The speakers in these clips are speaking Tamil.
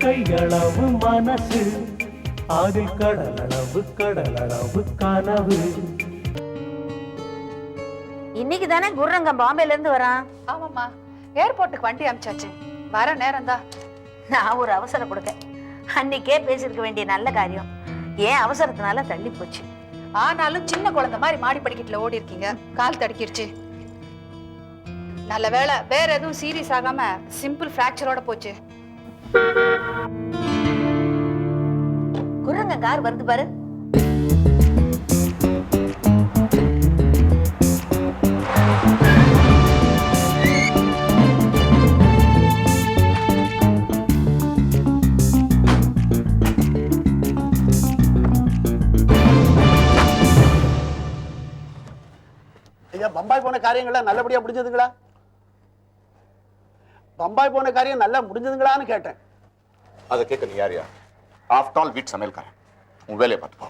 கைகளவு மனசு அதில் கடலளவு கனவு. இன்னைக்கு தானே குர்ரங்கம் பாம்பேல இருந்து வரான். ஆமாம்மா, ஏர்போர்ட்டுக்கு வண்டி அனுப்பிச்சாச்சு, வர நேரம் தான். நான் ஒரு அவசரம் கொடுக்க அன்னைக்கே பேசிருக்க வேண்டிய நல்ல காரியம் ஏன் அவசரத்தினால தள்ளி போச்சு. ஆனாலும் சின்ன குழந்தை மாதிரி மாடி படிக்கட்டுல ஓடி இருக்கீங்க, கால் தடுக்கிருச்சு. நல்ல வேளை வேற எதுவும் சீரியஸ் ஆகாம சிம்பிள் பிராக்சரோட போச்சு. குரங்க கார் வருது பாரு. பம்பாய் போன காரியங்கள்லாம் நல்லபடியா முடிஞ்சதுங்களா? பம்பாய் போன காரியம் நல்லா முடிஞ்சதுங்களான்னு கேட்டேன். அதை கேட்க நீ யாரியா? ஆஃப்டர் ஆல் வீட்டு சமையல்காரன், உன் வேலையை பார்த்துப்போ.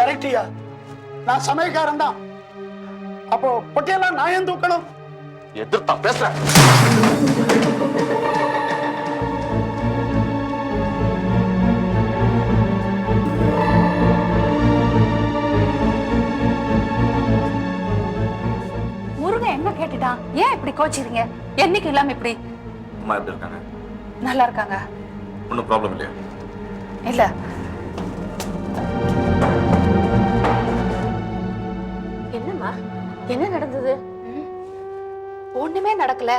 கரெக்டியா? நான் சமையல்காரன் தான். அப்போ பொட்டியெல்லாம் நான் ஏன் தூக்கணும்? எதிர்த்தா பேசுறேன். ஏன் இப்படி கோச்சிறீங்க? என்னைக்கு இல்லாம இப்படி? அம்மா எப்படி இருக்காங்க? நல்லா இருக்காங்க. ஒன்னும் ப்ராப்ளம் இல்லையா? இல்ல. என்னம்மா, என்ன நடந்தது? ஒண்ணுமே நடக்கல.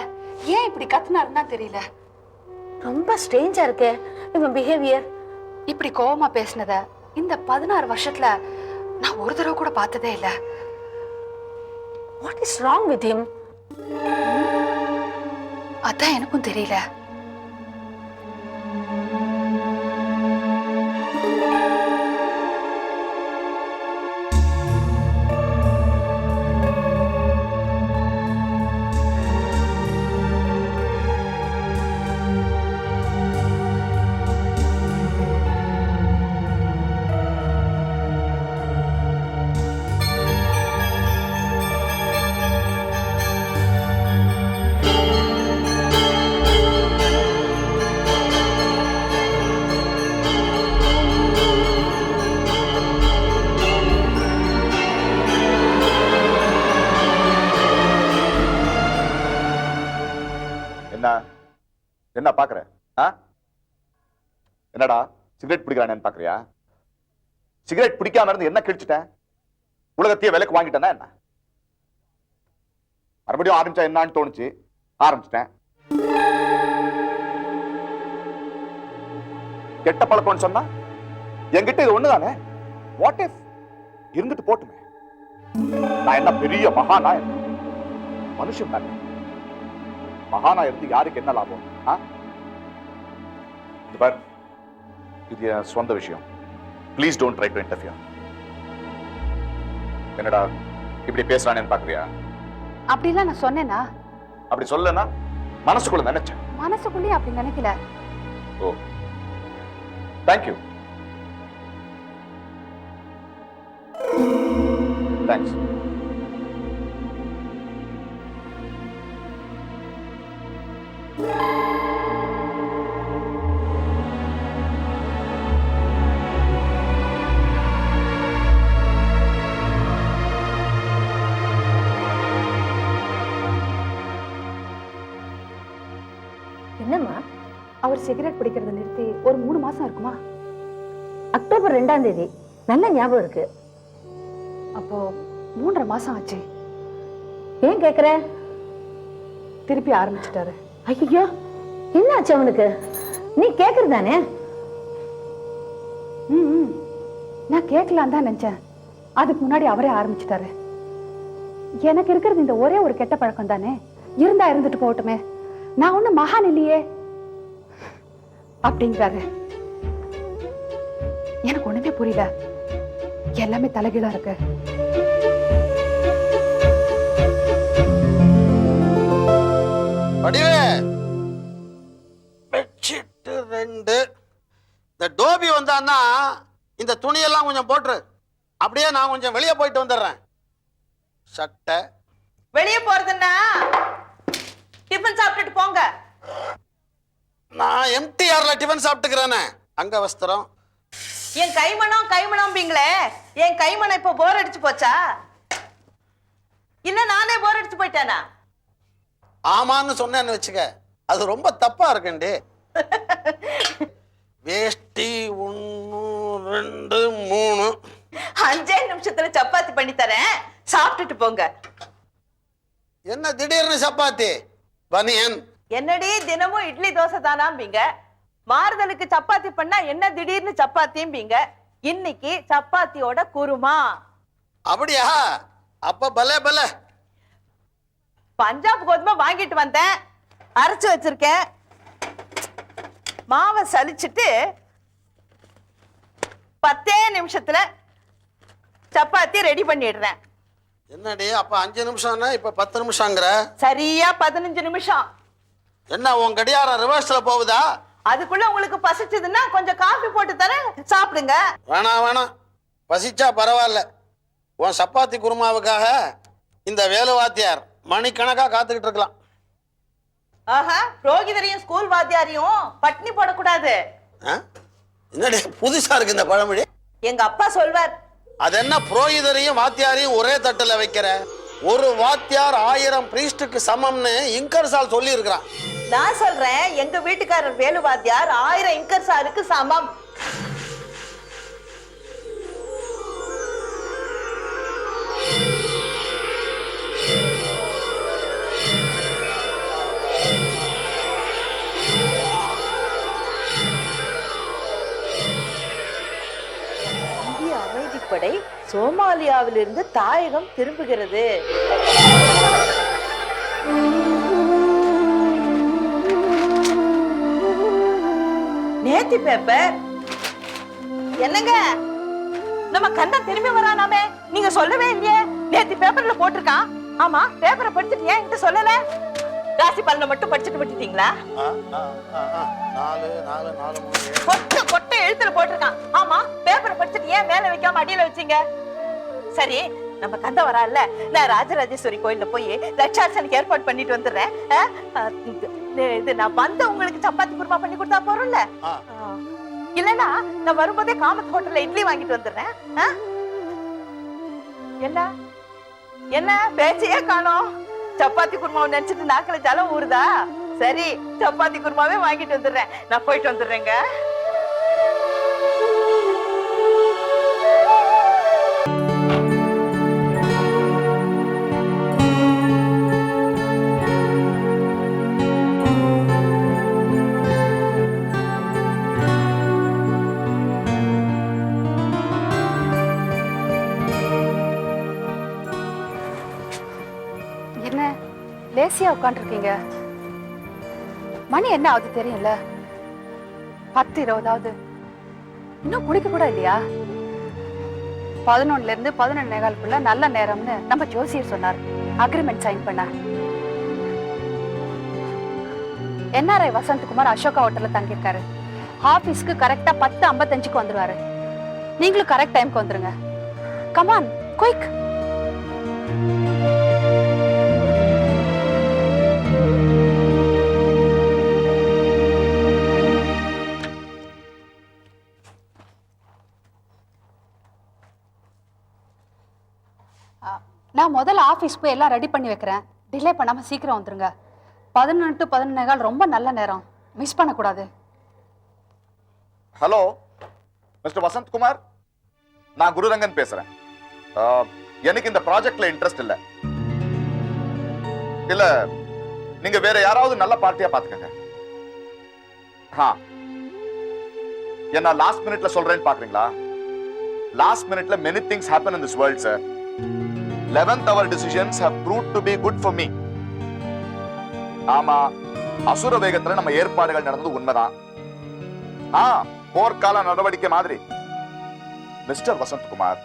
ஏன் இப்படி கத்துனாருன்னா தெரியல. ரொம்ப ஸ்ட்ரேஞ்சா இருக்கு இவன் பிஹேவியர். இப்படி கோவமா பேசினத இந்த 16 வருஷத்துல நான் ஒரு தடவை கூட பார்த்ததே இல்ல. What is wrong with him? அதான் எனக்கும் தெரியல. என்ன பாக்குற? என்னடா சிகரெட் பிடிக்கிறானு பாக்குறியா? சிகரெட் பிடிக்காம இருந்து என்ன கிழிச்சிட்டேன்? உலகத்தையே விலைக்கு வாங்கிட்டேன்னா என்ன? மறுபடியும் ஆரம்பிச்சா என்னான்னு தோணுச்சு, ஆரம்பிச்சிட்டேன். கெட்ட பழக்கம்னு சொன்னா என்கிட்ட இது ஒண்ணுதானே. வாட் இஃப் இருந்துட்டு போட்டுமே. நான் என்ன பெரிய மகானா? மனுஷன் தானே. மகானா இருந்து யாருக்கு என்ன லாபம்? இது என் சொந்த விஷயம். Please don't try to interfere. என்னடா இப்படி பேசுறானேன்னு பாக்குறியா? அப்படிலாம் நான் சொன்னேனா? அப்படி சொல்லனா மனசுக்குள்ள நினைச்சேன். மனசுக்குள்ளே அப்படி நினைக்கல. ஓ, தேங்க்யூ. தேங்க்ஸ். என்னம்மா? அவர் சிகரெட் பிடிக்கிறத நிறுத்தி ஒரு 3 மாசம் இருக்குமா? அக்டோபர் 2ஆம் தேதி. நல்ல ஞாபகம் இருக்கு. அப்போ 3.5 மாசம் ஆச்சு. ஏன் கேக்குற? திருப்பி ஆரம்பிச்சுட்டாரு. ஐயோ, என்ன ஆச்சு அவனுக்கு? நீ கேக்குறதானே? நான் கேட்கலாம் தான் நினைச்சேன். அதுக்கு முன்னாடி அவரே ஆரம்பிச்சுட்டாரு. எனக்கு இருக்கிறது இந்த ஒரே ஒரு கெட்ட பழக்கம் தானே. இருந்தா இருந்துட்டு போகட்டுமே. நான் ஒண்ணு மகான் இல்லையே. அப்படிங்கிறாரு. எனக்கு ஒண்ணுமே புரியல, எல்லாமே தலைகீழா இருக்கு. வடிவே, பெட்ஷீட் 2. இந்த டோபி வந்தான்னா இந்த துணியெல்லாம் கொஞ்சம் போட்டுரு. அப்படியே நான் கொஞ்சம் வெளியே போயிட்டு வந்துடுறேன். சட்டை வெளியே போறதுன்னா டிஃபன் சாப்பிட்டுட்டு போங்க. நான் எம்டிஆர்ல டிஃபன் சாப்பிட்டுக்கிறேனே. அங்க வஸ்திரம். என் கைமணம்பீங்களே, என் கைமணம் இப்ப போர் அடிச்சு போச்சா? இல்ல நானே போர் அடிச்சு போயிட்டேனா? ஆமான்னு சொன்னேன்னு வச்சுக்க, அது ரொம்ப தப்பா இருக்குண்டி. வேஷ்டி 1 2 3. 5 நிமிஷத்துல சப்பாத்தி பண்ணி தரேன், சாப்பிட்டுட்டு போங்க. என்ன திடீர்னு சப்பாத்தி? பனியன் என்னடி தினமும் இட்லி தோசை தானாம்பீங்க, மாறுதலுக்கு சப்பாத்தி பண்ணா என்ன திடீர்னு சப்பாத்தியும்பீங்க. இன்னைக்கு சப்பாத்தியோட குருமா. அப்படியா? அப்ப பலே பலே. பஞ்சாப் கோதுமை வாங்கிட்டு வந்தேன், அரைச்சு வச்சிருக்கேன். மாவை சலிச்சிட்டு 10 நிமிஷத்துல சப்பாத்தி ரெடி பண்ணிடுறேன். என்னடி அப்ப 5 நிமிஷம்னா இப்ப 10 நிமிஷம்ங்கற? சரியா 15 நிமிஷம். என்ன உன் கடியாரம் ரிவர்ஸ்ல போகுதா? அதுக்குள்ள உங்களுக்கு பசிச்சதுன்னா கொஞ்சம் காஃபி போட்டு தரேன், சாப்பிடுங்க. வேணாம், பசிச்சா பரவாயில்ல. உன் சப்பாத்தி குருமாவுக்காக இந்த வேலுவாத்தியார் மணிக்கணக்கா காத்துக்கிட்டு இருக்கலாம். ஆஹா, புரோகிதரையும் ஸ்கூல் வாத்தியாரையும் பட்னி போடக்கூடாது. என்னடி புதுசா இருக்கு இந்த பழமொழி? எங்க அப்பா சொல்வார். அது என்ன புரோகிதரையும் வாத்தியாரையும் ஒரே தட்டுல வைக்கிற? ஒரு வாத்தியார் 1000 பிரீஸ்டுக்கு சமம்னு இங்கர்சால் சொல்லி இருக்கிறான். நான் சொல்றேன், எங்க வீட்டுக்காரர் வேலு வாத்தியார் 1000 இங்கர்சாருக்கு சமம். இந்திய அமைதிப்படை சோமாலியாவிலிருந்து தாயகம் திரும்புகிறது. நேத்தி பேப்பர் என்னங்க, நம்ம கண்ணன் திரும்பி வரானாமே, நீங்க சொல்லவே இல்லையே. நேத்தி பேப்பர்ல போட்டிருக்கான். ஆமா, பேப்பரை படிச்சுட்டு ஏன் என்கிட்ட சொல்லல? ராசி பலனை மட்டும் படிச்சுட்டு விட்டுட்டீங்களா? 4 4 4 3 கொட்டை கொட்டை எழுத்துல போட்டிருக்கான். ஆமா, பேப்பரை படிச்சுட்டு ஏன் மேல வைக்காம அடியில வச்சீங்க? சரி, நம்ம கந்த வரால, நான் ராஜராஜேஸ்வரி கோயில்ல போய் லட்சார்ச்சனைக்கு ஏற்பாடு பண்ணிட்டு வந்துடுறேன். இது நான் வந்த உங்களுக்கு சப்பாத்தி குருமா பண்ணி கொடுத்தா போறோம்ல. இல்லன்னா நான் வரும்போதே காமத் ஹோட்டல்ல இட்லி வாங்கிட்டு வந்துடுறேன். என்ன என்ன பேச்சையே காணோம்? சப்பாத்தி குருமாவை நினைச்சிட்டு நாக்கில ஜலம் ஊறுதா? சரி, சப்பாத்தி குருமாவே வாங்கிட்டு வந்துடுறேன். நான் போயிட்டு வந்துடுறேங்க. என்ன லேசியா உட்காந்துருக்கீங்க? மணி என்ன ஆகுது தெரியும்ல? 10 20 ஆகுது. இன்னும் குடிக்க கூட இல்லையா? 11ல இருந்து 11:15 நல்ல நேரம்னு நம்ம ஜோசியர் சொன்னார். அக்ரிமெண்ட் சைன் பண்ண. NRI வசந்த்குமார் அசோகா ஹோட்டல்ல தங்கியிருக்காரு. ஆபீஸ்க்கு கரெக்டா 10:55க்கு வந்துருவாரு. நீங்களும் கரெக்ட் டைம்க்கு வந்துருங்க. Come on, quick. நான் முதல்ல ஆஃபீஸ் போய் எல்லாம் ரெடி பண்ணி வைக்கிறேன். டிலே பண்ணாம சீக்கிரம் வந்துருங்க. 11 to 11:15 ரொம்ப நல்ல நேரம், மிஸ் பண்ணக்கூடாது. ஹலோ மிஸ்டர் வசந்த்குமார், நான் குருரங்கன் பேசுறேன். எனக்கு இந்த ப்ராஜெக்ட்ல இன்ட்ரெஸ்ட் இல்ல. நீங்க வேற யாராவது நல்ல பார்ட்டியா பாத்துக்கங்க. என்ன லாஸ்ட் மினிட்ல சொல்றேன்னு பாக்குறீங்களா? லாஸ்ட் மினிட்ல many things happen in this world, sir. 11th hour decisions have proved to be good for me. ஆமா, அசுர வேகத்துல நம்ம ஏற்பாடுகள் நடந்தது உண்மைதான். போர்க்கால நடவடிக்கை மாதிரி. மிஸ்டர் வசந்த்குமார்,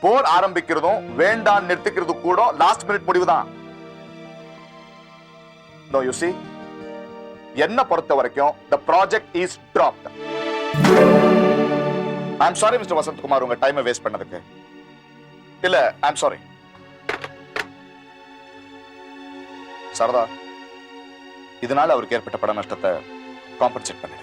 போர் ஆரம்பிக்கிறதும் வேண்டாம் நிறுத்திக்கிறது கூட லாஸ்ட் மினிட் முடிவுதான். No, you see, என்ன பொறுத்த வரைக்கும் the project is dropped. I'm sorry Mr. Vasanthkumar, உங்க டைமை வேஸ்ட் பண்ணதுக்கு. இல்ல, I'm sorry. சரதா, இதனால அவருக்கு ஏற்பட்ட பட நஷ்டத்தை காம்பன்சேட் பண்ணிடு.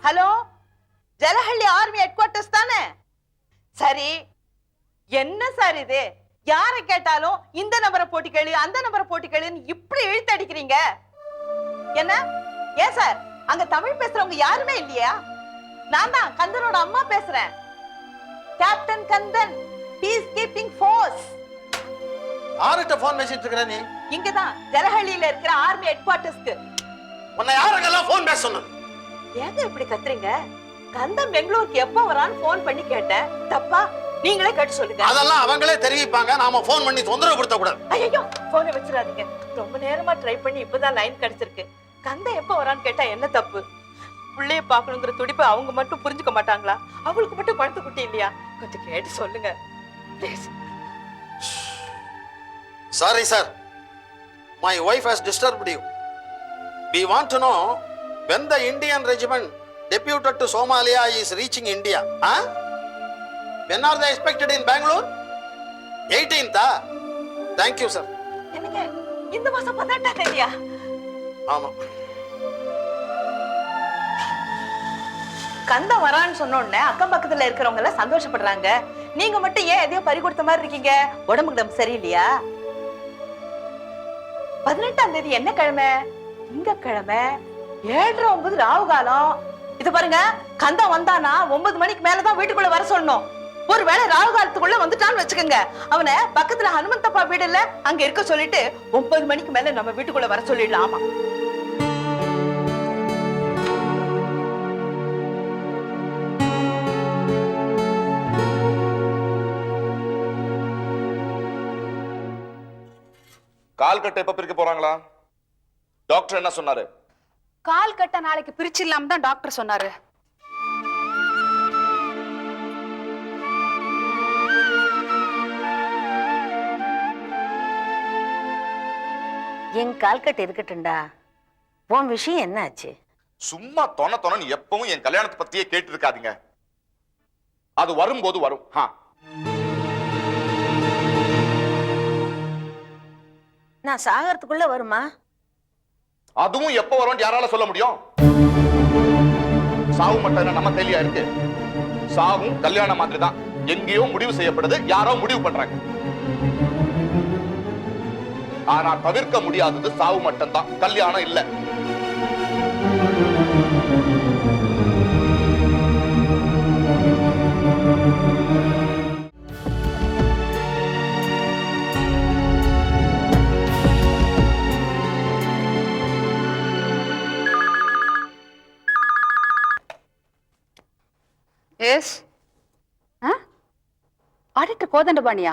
ஹலோ, ஜலஹள்ளி ஆர்மி ஹெட் குவார்டர்ஸ் தானே? சரி, என்ன சார் இது? யாரை கேட்டாலும் இந்த நம்பரை போட்டி கேளு, அந்த நம்பரை போட்டி கேளுன்னு இப்படி இழுத்து அடிக்கிறீங்க. என்ன ஏன் சார், அங்க தமிழ் பேசுறவங்க யாருமே இல்லையா? நான் தான் கந்தனோட அம்மா பேசுறேன். Captain Kandan, peace keeping force. யார்கிட்ட போன் பேசிட்டு இருக்கிற நீ? இங்கதான் ஜலஹள்ளியில இருக்கிற ஆர்மி ஹெட் குவார்டர்ஸ்க்கு. உன்னை யாருக்கெல்லாம் போன் பேச சொன்னது? ஏங்க இப்படி கத்துறீங்க? கந்தன் பெங்களூருக்கு எப்ப வரான்னு போன் பண்ணி கேட்டேன். தப்பா? நீங்களே கேட்டு சொல்லுங்க. அதெல்லாம் அவங்களே தெரிவிப்பாங்க, நாம போன் பண்ணி தொந்தரவு கொடுத்த கூடாது. ஐயோ, போனை வச்சிடாதீங்க. ரொம்ப நேரமா ட்ரை பண்ணி இப்பதான் லைன் கிடைச்சிருக்கு. கந்தன் எப்ப வரான்னு கேட்டா என்ன தப்பு? புள்ளைய பாக்கணுங்கிற துடிப்பு அவங்க மட்டும் புரிஞ்சுக்க மாட்டாங்களா? அவங்களுக்கு மட்டும் குழந்தை குட்டி இல்லையா? கொஞ்சம் கேட்டு சொல்லுங்க please. Sorry sir, my wife has disturbed you. We want to know when the Indian regiment deputed to Somalia is reaching India. Huh? When are they expected in Bangalore? 18th. Thank you sir. என்னங்க இந்த மாசம் 18ஆம் தேதியா? ஆமா. கந்தன் வரான்னு சொன்ன உடனே அக்கம் பக்கத்துல இருக்கிறவங்க எல்லாம் சந்தோஷப்படுறாங்க. நீங்க மட்டும் ஏன் எதையோ பறி கொடுத்த மாதிரி இருக்கீங்க? உடம்புக்கு நம்ம சரியில்லையா? 18ஆம் தேதி என்ன கிழமை? திங்கக்கிழமை. 7:09 ராவு காலம். இது பாருங்க, கந்தன் வந்தானா 9 மணிக்கு மேலதான் வீட்டுக்குள்ள வர சொல்லணும். ஒருவேளை ராவு காலத்துக்குள்ள வந்துட்டான்னு வச்சுக்கோங்க, அவனை பக்கத்துல ஹனுமந்தப்பா வீடு இல்ல, அங்க இருக்க சொல்லிட்டு 9 மணிக்கு மேல நம்ம வீட்டுக்குள்ள வர சொல்லிடலாம். ஆமா. கால் கட்டை எப்ப பிரிக்க போறாங்களா? டாக்டர் என்ன சொன்னாரு? கால் கட்ட நாளைக்கு பிரிச்சிடலாம் தான் டாக்டர் சொன்னாரு. என் கால்கட்டு இருக்கட்டும்டா. உன் விஷயம் என்ன ஆச்சு? சும்மா தொணன்னு எப்பவும் என் கல்யாணத்தை பத்தியே கேட்டு இருக்காதீங்க. அது வரும்போது வரும். நான் சாகறதுக்குள்ள வருமா? அதுவும் எப்ப வரும் யாரால சொல்ல முடியும்? சாவு மட்டும் நம்ம கையிலயா இருக்கு? சாவும் கல்யாணம் மாதிரி தான், எங்கேயோ முடிவு செய்யப்படுது, யாரோ முடிவு பண்றாங்க. ஆனா தவிர்க்க முடியாதது சாவு மட்டும்தான், கல்யாணம் இல்ல. எஸ். ஆடிட்டர் கோதண்டபாணியா?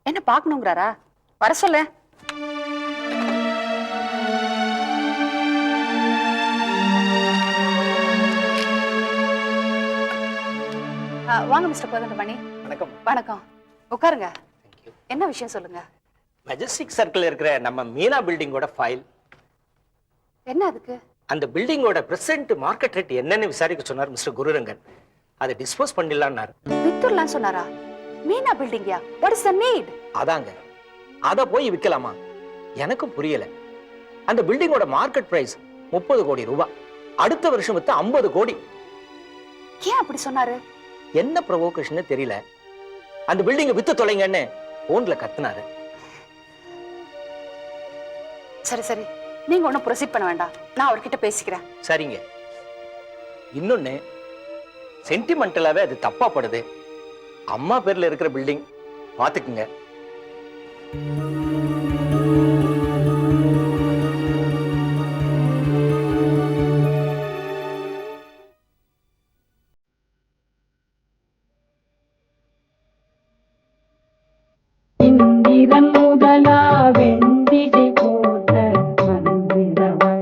என்ன பார்க்கணுங்கிறாரா? வர சொல்ல. வாங்க மிஸ்டர் கோதண்டபாணி. வணக்கம். வணக்கம், உட்காருங்க. என்ன விஷயம் சொல்லுங்க. மெஜஸ்டிக் சர்க்கிள் இருக்கிற நம்ம மீனா பில்டிங்கோட ஃபைல். என்ன அதுக்கு? அந்த பில்டிங்கோட பிரசன்ட் மார்க்கெட் ரேட் என்னன்னு விசாரிக்க சொன்னார் மிஸ்டர் குருரங்கன். அதை டிஸ்போஸ் பண்ணிடலாம்னாரு. வித்துடலாம் சொன்னாரா? மீனா பில்டிங்கா? What is the need? அதாங்க, அத போய் விற்கலாமா? எனக்கும் புரியல. அந்த பில்டிங்கோட மார்க்கெட் பிரைஸ் 30 கோடி ரூபாய். அடுத்த வருஷம் வித்து 50 கோடி. ஏன் அப்படி சொன்னாரு? என்ன ப்ரொவோகேஷன் தெரியல, அந்த பில்டிங்கை வித்து தொலைங்கன்னு போன்ல கத்துனாரு. சரி சரி, நீங்க ஒன்றும் ப்ரொசீட் பண்ண வேண்டாம், நான் அவர்கிட்ட பேசிக்கிறேன். சரிங்க. இன்னொன்னு, சென்டிமெண்டலாவே அது தப்பா படுது. அம்மா பேர்ல இருக்கிற பில்டிங் பாத்துக்குங்க. இந்திரன் முதலா வெண்டிகை போல வந்திரவள்.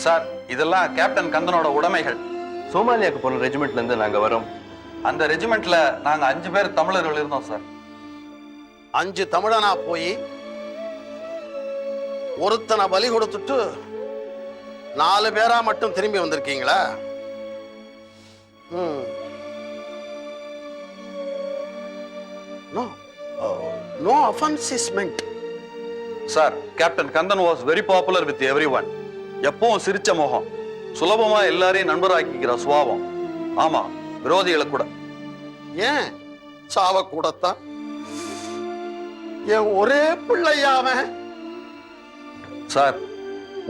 சார், இதெல்லாம் கேப்டன் கந்தனோட உடைமைகள். சோமாலியாவுக்கு போன ரெஜிமெண்ட்ல இருந்து நாங்க வரோம். அந்த ரெஜிமெண்ட்ல நாங்க 5 பேர் தமிழர்கள் இருந்தோம் சார். 5 தமிழனா போய் ஒருத்தனை பலி கொடுத்துட்டு 4 பேரா மட்டும் திரும்பி வந்திருக்கீங்களா? No offense is meant. Sir, captain Kandan was very popular with everyone. எப்பவும் சிரிச்ச முகம், சுலபமா எல்லாரையும் நண்பராக்கிக்கிற சுபாவம். ஆமா, விரோதிகளை கூட. ஏன் சாவ கூடத்தான்? என் ஒரே பிள்ளையாம. சார்,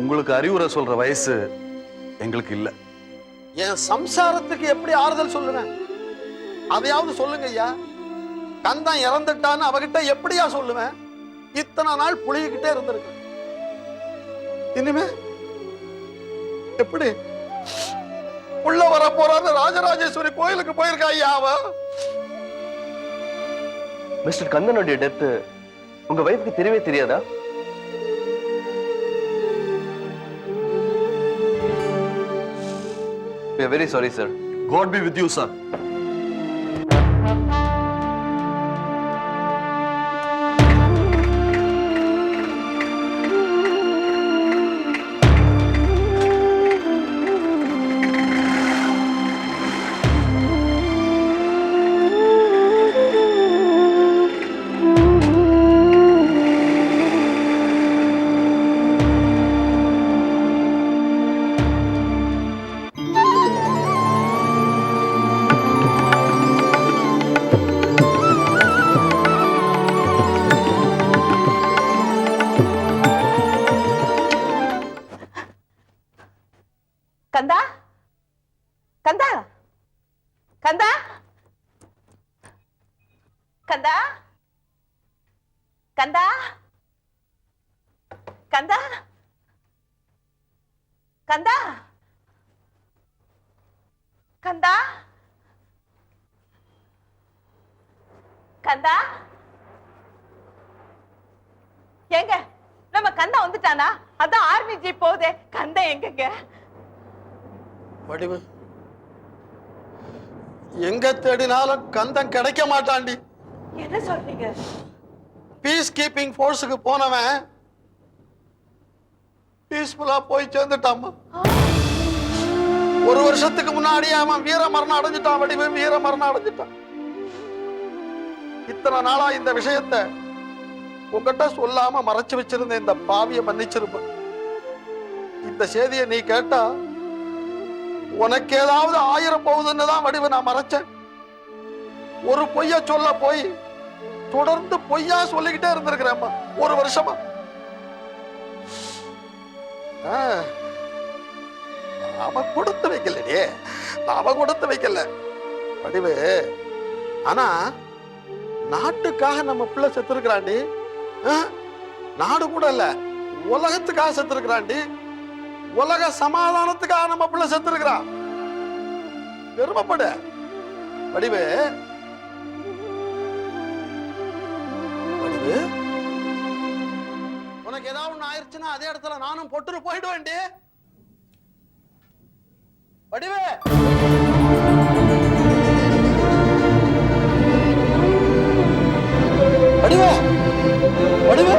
உங்களுக்கு அறிவுரை சொல்ற வயசு எங்களுக்கு இல்ல. என் சம்சாரத்துக்கு எப்படி ஆறுதல் சொல்லுவேன்? அதையாவது சொல்லுங்க ஐயா. கந்தன் இறந்துட்டான்னு அவகிட்ட எப்படியா சொல்லுவேன்? இத்தனை நாள் புளிகிட்டே இருந்திருக்கு. இனிமே எப்படி உள்ள வர போறான்னு ராஜராஜேஸ்வரி கோயிலுக்கு போயிருக்கா ஐயா அவ. மிஸ்டர் கந்தனுடைய டெத் உங்க வைஃப்க்கு தெரியவே தெரியாதா? We are very sorry, sir. God be with you, sir. கந்தா, கந்தா, கந்தா, கந்தா, கந்தா, கந்தா, கந்தா, கந்தா, கந்தா. எங்க நம்ம கந்தா வந்துட்டானா? அதான் ஆர்மி ஜீப் போகுதே. கந்தா எங்கங்க? வடிவு எங்க தேடினாலும் கந்தன் கிடைக்க மாட்டாண்டி. என்ன சொல்றீங்க? பீஸ் கீப்பிங் போர்ஸுக்கு போனவன் பீஸ்ஃபுல்லா போய் சேர்ந்துட்டாம்மா. ஒரு வருஷத்துக்கு முன்னாடி அவன் வீர மரணம் அடைஞ்சிட்டான். வடிவு வீர மரணம் அடைஞ்சிட்டான். இத்தனை நாளா இந்த விஷயத்தை உங்ககிட்ட சொல்லாம மறைச்சு வச்சிருந்த இந்த பாவிய மன்னிச்சிருப்ப. இந்த செய்தியை நீ கேட்டா உனக்கு ஏதாவது ஆயிரம் போகுதுன்னு தான் வடிவு நான் மறைச்சேன். ஒரு பொய்ய சொல்ல போய் தொடர்ந்து பொய்யா சொல்லிக்கிட்டே இருந்திருக்கிறேம்மா ஒரு வருஷமா. நாம கொடுத்து வைக்கலடியே, நாம கொடுத்து வைக்கல வடிவு. ஆனா நாட்டுக்காக நம்ம பிள்ளை செத்துருக்கிறாண்டி. நாடு கூட இல்ல, உலகத்துக்காக செத்துருக்கிறாண்டி. உலக சமாதானத்துக்காக நம்ம பிள்ளை செத்துருக்கிறான். பெருமைப்படு வடிவு. வடிவு, உனக்கு ஏதாவது ஒண்ணு ஆயிடுச்சுன்னா அதே இடத்துல நானும் பொட்டுன்னு போயிடுவேன்டி. வடிவு, வடிவு, வடிவு.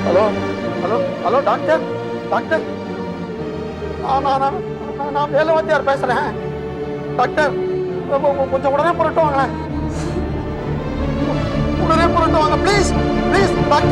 Hello hello hello doctor, doctor, நான் வேலை வாத்தியார் பேசுறேன். டாக்டர், கொஞ்சம் உடனே புரட்டு வாங்க, உடனே புரட்டு வாங்க ப்ளீஸ், ப்ளீஸ் டாக்டர்.